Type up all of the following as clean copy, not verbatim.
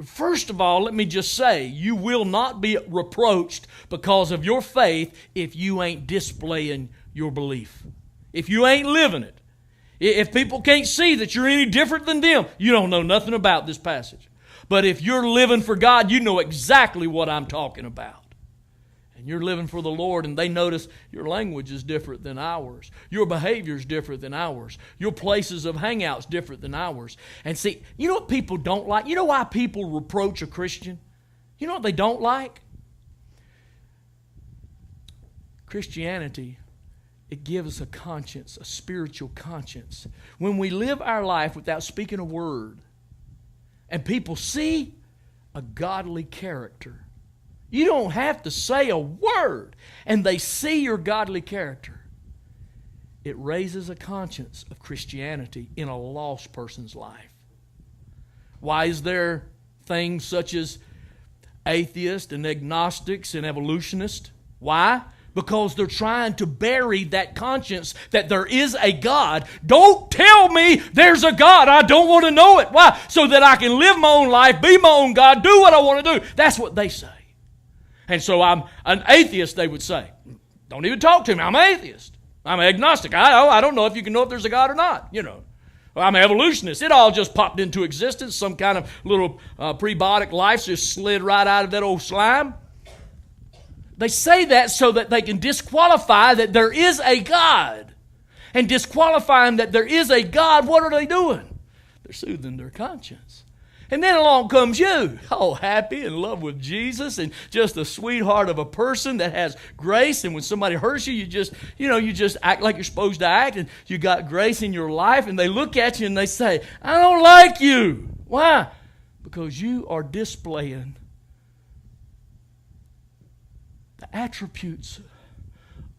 First of all, let me just say, you will not be reproached because of your faith if you ain't displaying your belief. If you ain't living it. If people can't see that you're any different than them, you don't know nothing about this passage. But if you're living for God, you know exactly what I'm talking about. And you're living for the Lord, and they notice your language is different than ours. Your behavior is different than ours. Your places of hangouts different than ours. And see, you know what people don't like? You know why people reproach a Christian? You know what they don't like? Christianity, it gives us a conscience, a spiritual conscience. When we live our life without speaking a word, and people see a godly character, you don't have to say a word, and they see your godly character. It raises a conscience of Christianity in a lost person's life. Why is there things such as atheists and agnostics and evolutionists? Why? Because they're trying to bury that conscience that there is a God. Don't tell me there's a God. I don't want to know it. Why? So that I can live my own life, be my own God, do what I want to do. That's what they say. And so I'm an atheist, they would say. Don't even talk to me. I'm an atheist. I'm an agnostic. I don't know if you can know if there's a God or not, you know. I'm an evolutionist. It all just popped into existence. Some kind of little prebiotic life just slid right out of that old slime. They say that so that they can disqualify that there is a God. And disqualifying that there is a God, what are they doing? They're soothing their conscience. And then along comes you, all happy, in love with Jesus, and just a sweetheart of a person that has grace. And when somebody hurts you, you just act like you're supposed to act, and you got grace in your life. And they look at you and they say, I don't like you. Why? Because you are displaying the attributes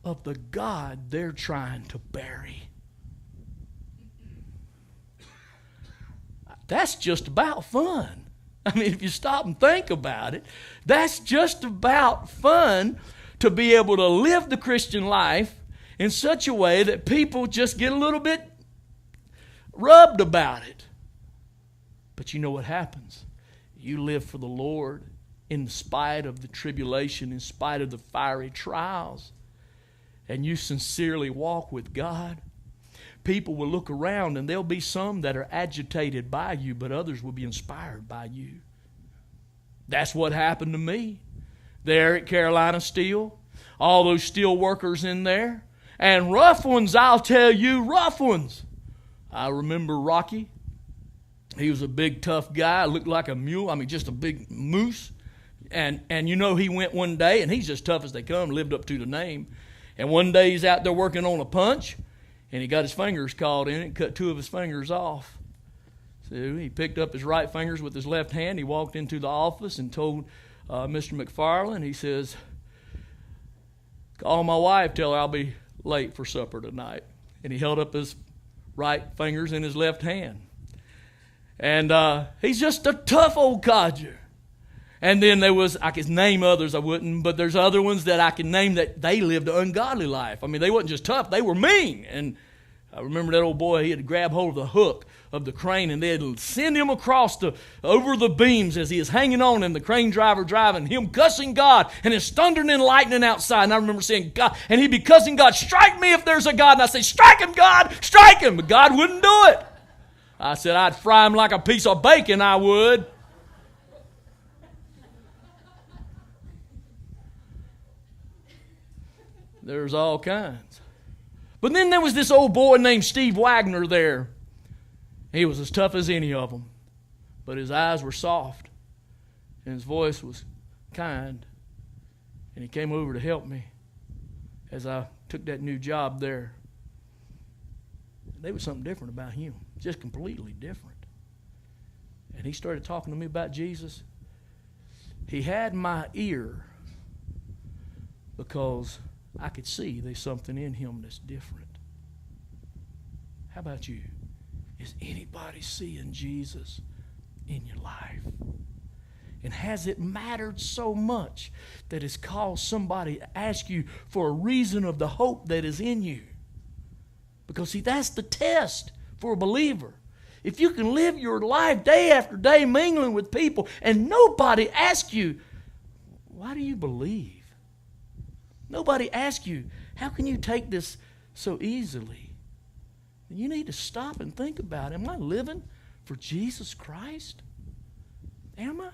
of the God they're trying to bury. That's just about fun. I mean, if you stop and think about it, that's just about fun to be able to live the Christian life in such a way that people just get a little bit rubbed about it. But you know what happens? You live for the Lord in spite of the tribulation, in spite of the fiery trials, and you sincerely walk with God. People will look around, and there'll be some that are agitated by you, but others will be inspired by you. That's what happened to me there at Carolina Steel. All those steel workers in there. And rough ones, I'll tell you, rough ones. I remember Rocky. He was a big, tough guy, looked like a mule. I mean, just a big moose. And you know, he went one day, and he's as tough as they come, lived up to the name. And one day he's out there working on a punch, and he got his fingers caught in it, cut two of his fingers off. So he picked up his right fingers with his left hand. He walked into the office and told Mr. McFarland, he says, call my wife, tell her I'll be late for supper tonight. And he held up his right fingers in his left hand. And he's just a tough old codger. And then there was, I could name others, I wouldn't, but there's other ones that I can name that they lived an ungodly life. I mean, they wasn't just tough, they were mean. And I remember that old boy, he had to grab hold of the hook of the crane, and they'd send him across over the beams as he is hanging on, and the crane driver driving, him cussing God, and it's thundering and lightning outside. And I remember saying, God, and he'd be cussing God, strike me if there's a God. And I say, strike him, God, strike him. But God wouldn't do it. I said, I'd fry him like a piece of bacon, I would. There's all kinds. But then there was this old boy named Steve Wagner there. He was as tough as any of them. But his eyes were soft. And his voice was kind. And he came over to help me as I took that new job there. There was something different about him. Just completely different. And he started talking to me about Jesus. He had my ear because I could see there's something in him that's different. How about you? Is anybody seeing Jesus in your life? And has it mattered so much that it's caused somebody to ask you for a reason of the hope that is in you? Because see, that's the test for a believer. if you can live your life day after day mingling with people and nobody asks you, why do you believe? Nobody asks you, how can you take this so easily? You need to stop and think about, am I living for Jesus Christ? Am I?